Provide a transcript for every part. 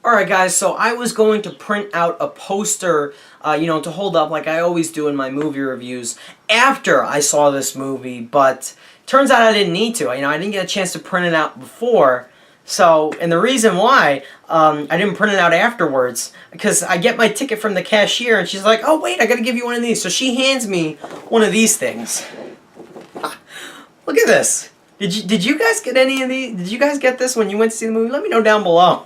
Alright guys, so I was going to print out a poster, to hold up like I always do in my movie reviews after I saw this movie, but turns out I didn't need to. I didn't get a chance to print it out before, and the reason why I didn't print it out afterwards, because I get my ticket from the cashier and she's like, oh wait, I gotta give you one of these. So she hands me one of these things. Look at this. Did you guys get any of these? Did you guys get this when you went to see the movie? Let me know down below.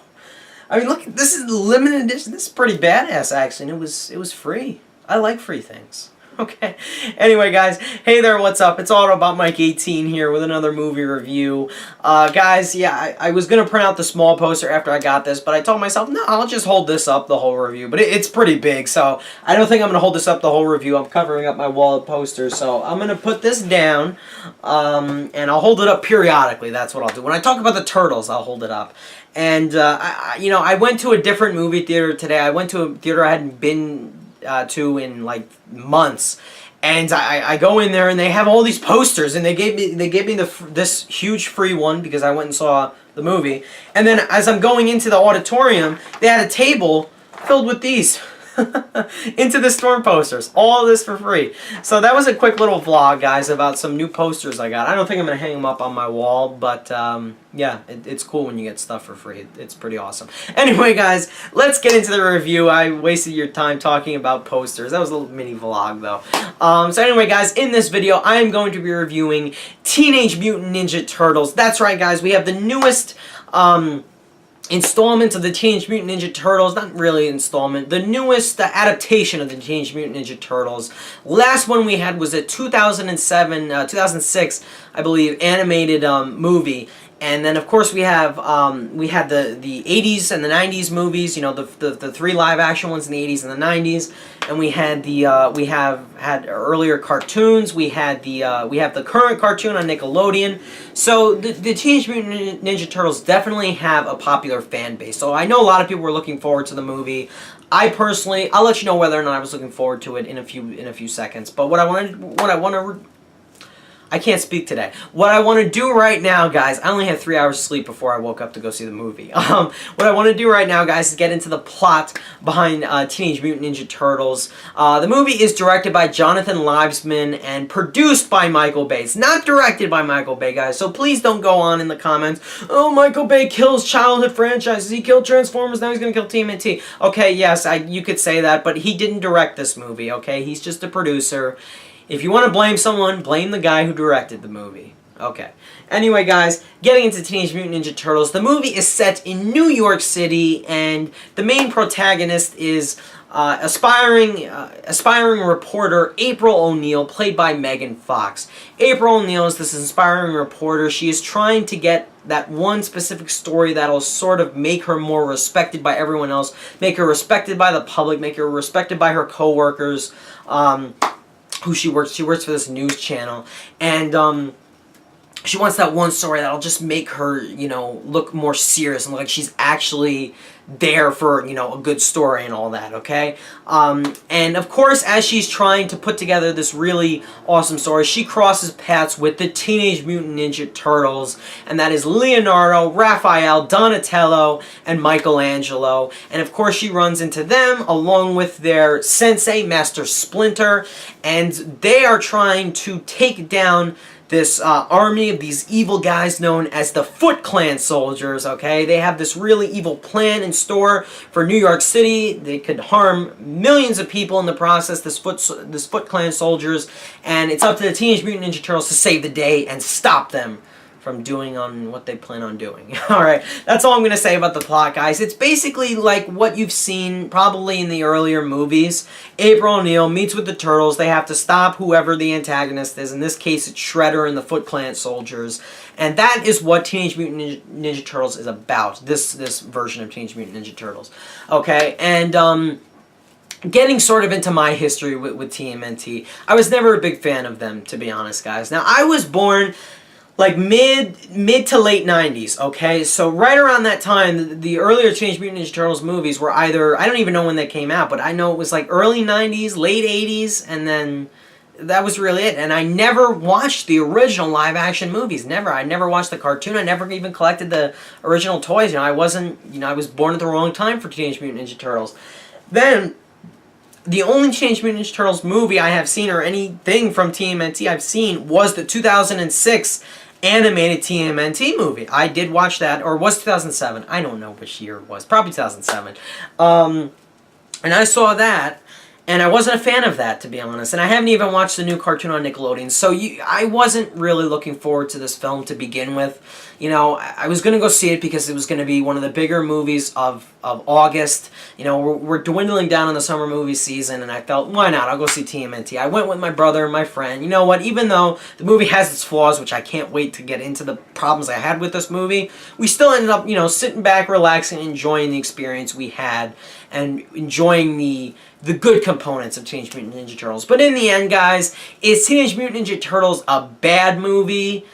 I mean, look, this is limited edition. This is pretty badass, actually, and it was free. I like free things. Okay. Anyway, guys, hey there, what's up? It's Autobot Mike 18 here with another movie review. Guys, yeah, I was going to print out the small poster after I got this, but I told myself, no, I'll just hold this up the whole review. But it's pretty big, so I don't think I'm going to hold this up the whole review. I'm covering up my wall of posters, so I'm going to put this down, and I'll hold it up periodically. That's what I'll do. When I talk about the Turtles, I'll hold it up. And, I went to a different movie theater today. I went to a theater I hadn't been to in like months, and I go in there and they have all these posters, and they gave me this huge free one because I went and saw the movie. And then as I'm going into the auditorium, they had a table filled with these Into the Storm posters. All of this for free. So that was a quick little vlog, guys, about some new posters I got. I don't think I'm going to hang them up on my wall, but yeah, it's cool when you get stuff for free. It's pretty awesome. Anyway, guys, let's get into the review. I wasted your time talking about posters. That was a little mini vlog, though. So anyway, guys, in this video, I am going to be reviewing Teenage Mutant Ninja Turtles. That's right, guys. We have the newest installment of the Teenage Mutant Ninja Turtles. Not really installment. The newest adaptation of the Teenage Mutant Ninja Turtles. Last one we had was a 2006, I believe, animated movie. And then, of course, we had the 80s and the 90s movies, the three live-action ones in the 80s and the 90s, and we had we have had earlier cartoons. We have the current cartoon on Nickelodeon. So the Teenage Mutant Ninja Turtles definitely have a popular fan base. So I know a lot of people were looking forward to the movie. I personally, I'll let you know whether or not I was looking forward to it in a few seconds. But I can't speak today. What I want to do right now, guys, I only had 3 hours of sleep before I woke up to go see the movie. What I want to do right now, guys, is get into the plot behind Teenage Mutant Ninja Turtles. The movie is directed by Jonathan Liebesman and produced by Michael Bay. It's not directed by Michael Bay, guys, so please don't go on in the comments, oh, Michael Bay kills childhood franchises, he killed Transformers, now he's going to kill TMNT. Okay, yes, you could say that, but he didn't direct this movie, okay? He's just a producer. If you want to blame someone, blame the guy who directed the movie. Okay. Anyway, guys, getting into Teenage Mutant Ninja Turtles, the movie is set in New York City, and the main protagonist is aspiring reporter April O'Neil, played by Megan Fox. April O'Neil is this inspiring reporter. She is trying to get that one specific story that'll sort of make her more respected by everyone else, make her respected by the public, make her respected by her coworkers, who she works for this news channel, and she wants that one story that'll just make her, look more serious and look like she's actually there for, a good story and all that, okay? And of course, as she's trying to put together this really awesome story, she crosses paths with the Teenage Mutant Ninja Turtles, and that is Leonardo, Raphael, Donatello, and Michelangelo. And of course, she runs into them along with their sensei, Master Splinter, and they are trying to take down this army of these evil guys known as the Foot Clan soldiers, okay? They have this really evil plan in store for New York City. They could harm millions of people in the process, this Foot Clan soldiers, and it's up to the Teenage Mutant Ninja Turtles to save the day and stop them from doing on what they plan on doing. Alright, that's all I'm going to say about the plot, guys. It's basically like what you've seen probably in the earlier movies. April O'Neil meets with the Turtles. They have to stop whoever the antagonist is. In this case, it's Shredder and the Foot Clan soldiers. And that is what Teenage Mutant Ninja Turtles is about. This version of Teenage Mutant Ninja Turtles. Okay, and getting sort of into my history with TMNT, I was never a big fan of them, to be honest, guys. Now, I was born like mid to late 90s, okay? So right around that time, the earlier Teenage Mutant Ninja Turtles movies were either, I don't even know when they came out, but I know it was like early 90s, late 80s, and then that was really it. And I never watched the original live-action movies. Never. I never watched the cartoon. I never even collected the original toys. I wasn't, I was born at the wrong time for Teenage Mutant Ninja Turtles. Then, the only Teenage Mutant Ninja Turtles movie I have seen, or anything from TMNT I've seen, was the 2006 animated TMNT movie. I did watch that, or was 2007? I don't know which year it was. Probably 2007. And I saw that, and I wasn't a fan of that, to be honest. And I haven't even watched the new cartoon on Nickelodeon, so I wasn't really looking forward to this film to begin with. I was going to go see it because it was going to be one of the bigger movies of August. We're dwindling down in the summer movie season, and I felt, why not? I'll go see TMNT. I went with my brother and my friend. You know what? Even though the movie has its flaws, which I can't wait to get into the problems I had with this movie, we still ended up, sitting back, relaxing, enjoying the experience we had, and enjoying the good components of Teenage Mutant Ninja Turtles. But in the end, guys, is Teenage Mutant Ninja Turtles a bad movie?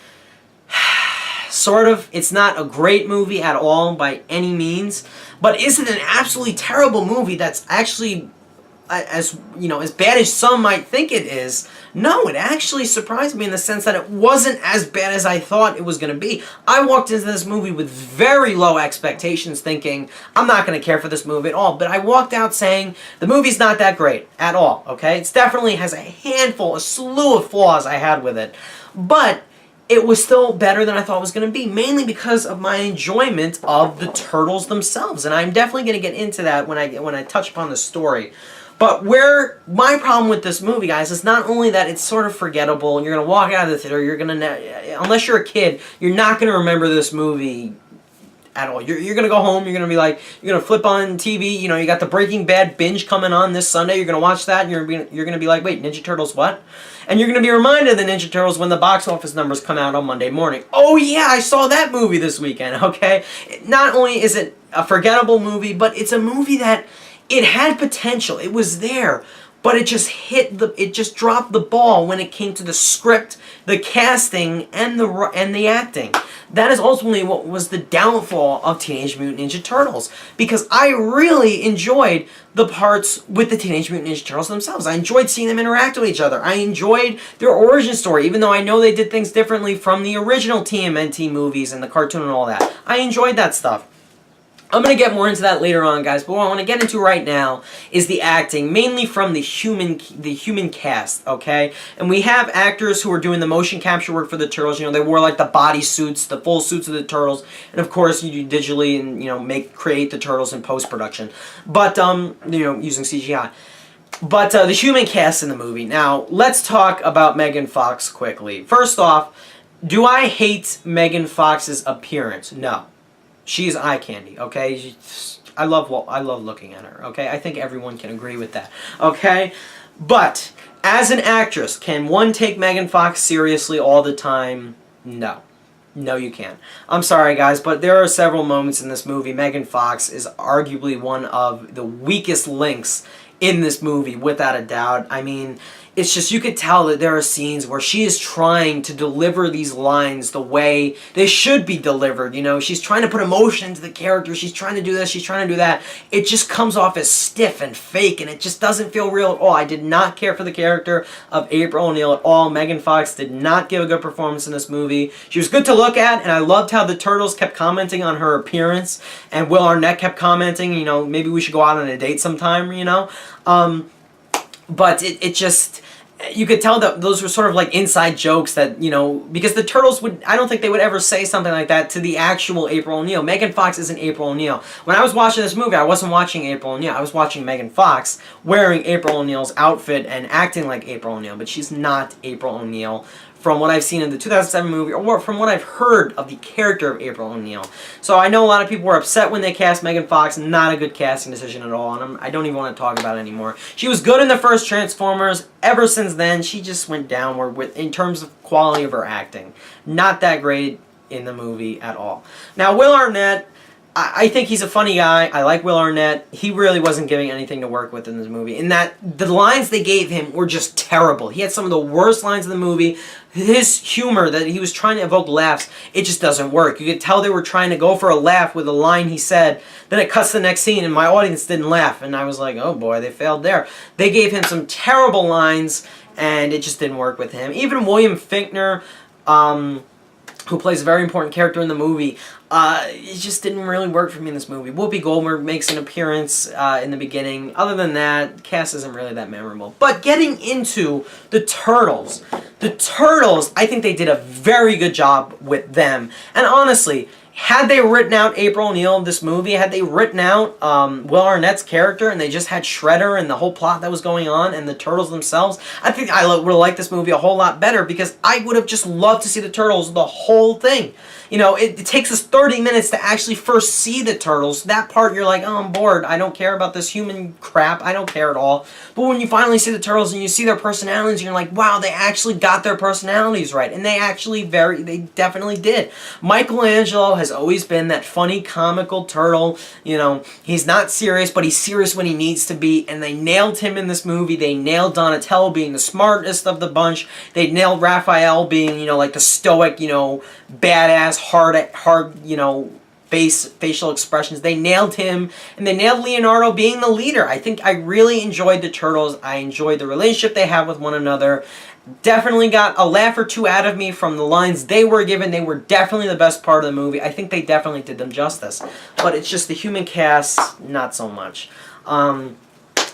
Sort of. It's not a great movie at all by any means. But is it an absolutely terrible movie that's actually as bad as some might think it is? No, it actually surprised me in the sense that it wasn't as bad as I thought it was going to be. I walked into this movie with very low expectations, thinking, I'm not going to care for this movie at all. But I walked out saying, the movie's not that great at all, okay? It definitely has a slew of flaws I had with it. But it was still better than I thought it was going to be, mainly because of my enjoyment of the Turtles themselves. And I'm definitely going to get into that when I touch upon the story. But where my problem with this movie, guys, is not only that it's sort of forgettable, and you're going to walk out of the theater, unless you're a kid, you're not going to remember this movie at all. You're going to go home, you're going to be like, you're going to flip on TV, you got the Breaking Bad binge coming on this Sunday, you're going to watch that, and you're going to be like, wait, Ninja Turtles what? And you're going to be reminded of the Ninja Turtles when the box office numbers come out on Monday morning. Oh yeah, I saw that movie this weekend, okay? Not only is it a forgettable movie, but it's a movie that it had potential. It was there. But it just dropped the ball when it came to the script, the casting, and the acting. That is ultimately what was the downfall of Teenage Mutant Ninja Turtles. Because I really enjoyed the parts with the Teenage Mutant Ninja Turtles themselves. I enjoyed seeing them interact with each other. I enjoyed their origin story, even though I know they did things differently from the original TMNT movies and the cartoon and all that. I enjoyed that stuff. I'm going to get more into that later on, guys, but what I want to get into right now is the acting, mainly from the human cast, okay? And we have actors who are doing the motion capture work for the Turtles. They wore like the body suits, the full suits of the Turtles, and of course you do digitally and create the Turtles in post-production, but using CGI. But the human cast in the movie. Now, let's talk about Megan Fox quickly. First off, do I hate Megan Fox's appearance? No. She's eye candy, okay? I love looking at her, okay? I think everyone can agree with that, okay? But, as an actress, can one take Megan Fox seriously all the time? No. No, you can't. I'm sorry, guys, but there are several moments in this movie. Megan Fox is arguably one of the weakest links in this movie, without a doubt. I mean, it's just, you could tell that there are scenes where she is trying to deliver these lines the way they should be delivered, She's trying to put emotion into the character, she's trying to do this, she's trying to do that. It just comes off as stiff and fake, and it just doesn't feel real at all. I did not care for the character of April O'Neil at all. Megan Fox did not give a good performance in this movie. She was good to look at, and I loved how the Turtles kept commenting on her appearance, and Will Arnett kept commenting, maybe we should go out on a date sometime, But it just, you could tell that those were sort of like inside jokes that, because the Turtles I don't think they would ever say something like that to the actual April O'Neil. Megan Fox isn't April O'Neil. When I was watching this movie, I wasn't watching April O'Neil. I was watching Megan Fox wearing April O'Neil's outfit and acting like April O'Neil, but she's not April O'Neil from what I've seen in the 2007 movie, or from what I've heard of the character of April O'Neil. So I know a lot of people were upset when they cast Megan Fox. Not a good casting decision at all, and I don't even want to talk about it anymore. She was good in the first Transformers. Ever since then, she just went downward in terms of quality of her acting. Not that great in the movie at all. Now, Will Arnett, I think he's a funny guy. I like Will Arnett. He really wasn't giving anything to work with in this movie. In that, the lines they gave him were just terrible. He had some of the worst lines in the movie. His humor that he was trying to evoke laughs, it just doesn't work. You could tell they were trying to go for a laugh with a line he said. Then it cuts to the next scene, and my audience didn't laugh. And I was like, oh boy, they failed there. They gave him some terrible lines. and it just didn't work with him. Even William Fichtner, who plays a very important character in the movie, it just didn't really work for me in this movie. Whoopi Goldberg makes an appearance in the beginning. Other than that, the cast isn't really that memorable. But getting into the Turtles, I think they did a very good job with them. And honestly, had they written out April O'Neil of this movie, had they written out Will Arnett's character, and they just had Shredder and the whole plot that was going on, and the Turtles themselves, I think I would have liked this movie a whole lot better, because I would have just loved to see the Turtles, the whole thing. You know, it takes us 30 minutes to actually first see the Turtles. That part, you're like, oh, I'm bored. I don't care about this human crap. I don't care at all. But when you finally see the Turtles and you see their personalities, you're like, wow, they actually got their personalities right. And they actually they definitely did. Michelangelo has always been that funny, comical turtle. You know, he's not serious, but he's serious when he needs to be. And they nailed him in this movie. They nailed Donatello being the smartest of the bunch. They nailed Raphael being, you know, like the stoic, you know, badass, hard, you know, facial expressions. They nailed him, and they nailed Leonardo being the leader. I think I really enjoyed the Turtles. I enjoyed the relationship they have with one another. Definitely got a laugh or two out of me from the lines they were given. They were definitely the best part of the movie. I think they definitely did them justice. But it's just the human cast, not so much.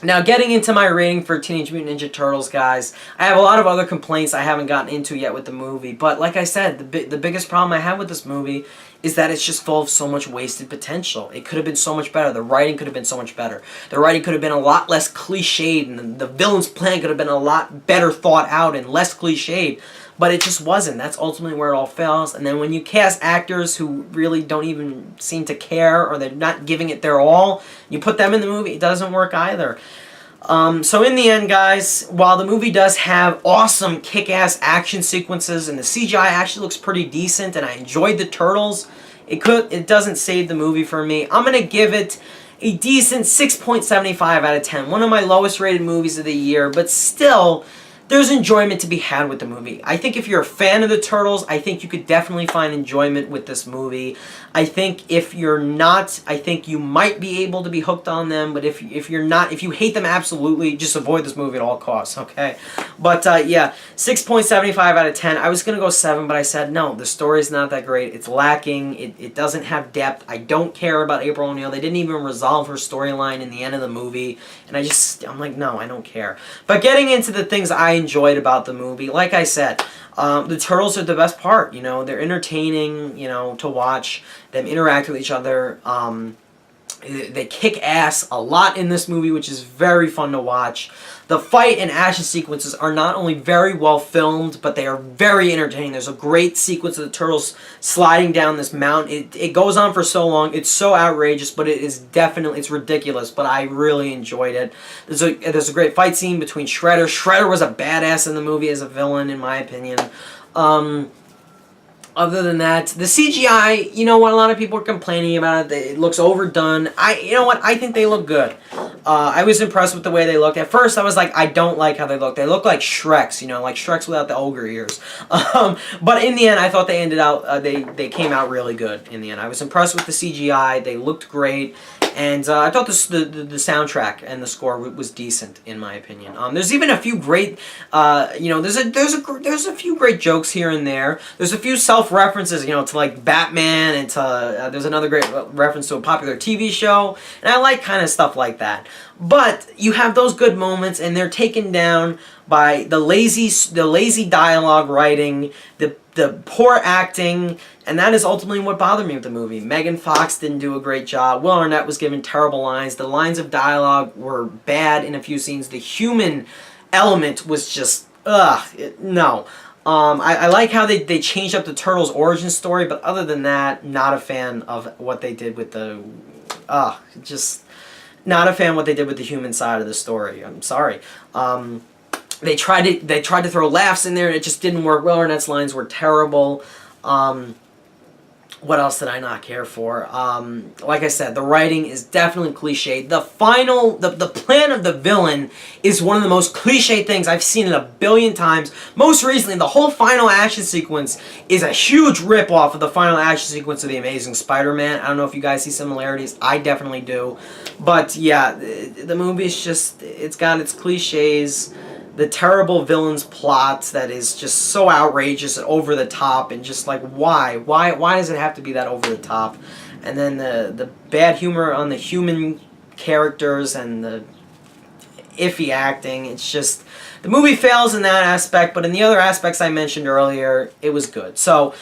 Now, getting into my rating for Teenage Mutant Ninja Turtles, guys, I have a lot of other complaints I haven't gotten into yet with the movie. But like I said, the biggest problem I have with this movie is that it's just full of so much wasted potential. It could have been so much better. The writing could have been so much better. The writing could have been a lot less cliched, and the villain's plan could have been a lot better thought out and less cliched. But it just wasn't. That's ultimately where it all fails. And then when you cast actors who really don't even seem to care, or they're not giving it their all, you put them in the movie, it doesn't work either. So in the end, guys, while the movie does have awesome kick-ass action sequences, and the CGI actually looks pretty decent, and I enjoyed the Turtles, it doesn't save the movie for me. I'm going to give it a decent 6.75 out of 10. One of my lowest rated movies of the year, but still, there's enjoyment to be had with the movie. I think if you're a fan of the Turtles, I think you could definitely find enjoyment with this movie. I think if you're not, I think you might be able to be hooked on them, but if you're not, if you hate them absolutely, just avoid this movie at all costs, okay? But yeah, 6.75 out of 10. I was going to go 7, but I said, no, the story's not that great. It's lacking. It doesn't have depth. I don't care about April O'Neil. They didn't even resolve her storyline in the end of the movie, and I'm like, no, I don't care. But getting into the things I enjoyed about the movie, like I said, the Turtles are the best part. You know, they're entertaining, you know, to watch them interact with each other. They kick ass a lot in this movie, which is very fun to watch. The fight and action sequences are not only very well filmed, but they are very entertaining. There's a great sequence of the Turtles sliding down this mountain. It goes on for so long. It's so outrageous, but it is definitely, it's ridiculous, but I really enjoyed it. There's a great fight scene between Shredder. Shredder was a badass in the movie as a villain, in my opinion. Other than that, the CGI, you know what, a lot of people are complaining about it. It looks overdone. You know what, I think they look good. I was impressed with the way they looked. At first, I was like, I don't like how they look. They look like Shreks, you know, like Shreks without the ogre ears. But in the end, I thought they ended out, they came out really good in the end. I was impressed with the CGI. They looked great. And I thought the soundtrack and the score was decent, in my opinion. There's even a few great, you know, there's a few great jokes here and there. There's a few self-references, you know, to like Batman, and to there's another great reference to a popular TV show, and I like kind of stuff like that. But you have those good moments, and they're taken down by the lazy dialogue writing, the poor acting, and that is ultimately what bothered me with the movie. Megan Fox didn't do a great job. Will Arnett was given terrible lines. The lines of dialogue were bad in a few scenes. The human element was just, no. I like how they changed up the Turtles' origin story, but other than that, not a fan of what they did with the, just not a fan of what they did with the human side of the story. I'm sorry. They tried to throw laughs in there, and it just didn't work. Will Arnett's lines were terrible. What else did I not care for? Like I said, the writing is definitely cliche. The plan of the villain is one of the most cliche things I've seen it a billion times. Most recently, the whole final action sequence is a huge rip-off of the final action sequence of The Amazing Spider-Man. I don't know if you guys see similarities. I definitely do. But yeah, the movie's just, it's got its cliches. the terrible villain's plot that is just so outrageous and over the top, and just like, why does it have to be that over the top? And then the bad humor on the human characters and the iffy acting. It's just, the movie fails in that aspect, but in the other aspects I mentioned earlier, it was good. So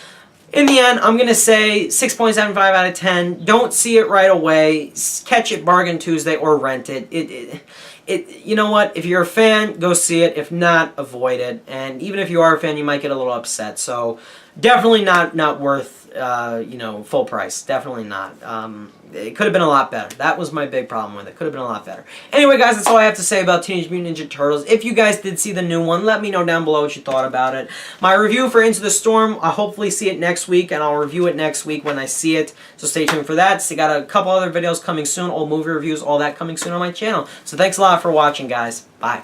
in the end, I'm going to say 6.75 out of 10. Don't see it right away. Catch it Bargain Tuesday or rent it. You know what? If you're a fan, go see it. If not, avoid it. And even if you are a fan, you might get a little upset. So definitely not worth, you know, full price. Definitely not. It could have been a lot better. That was my big problem with it. Could have been a lot better. Anyway, guys, that's all I have to say about Teenage Mutant Ninja Turtles. If you guys did see the new one, let me know down below what you thought about it. My review for Into the Storm, I'll hopefully see it next week, and I'll review it next week when I see it. So stay tuned for that. So got a couple other videos coming soon, old movie reviews, all that coming soon on my channel. So thanks a lot for watching, guys. Bye.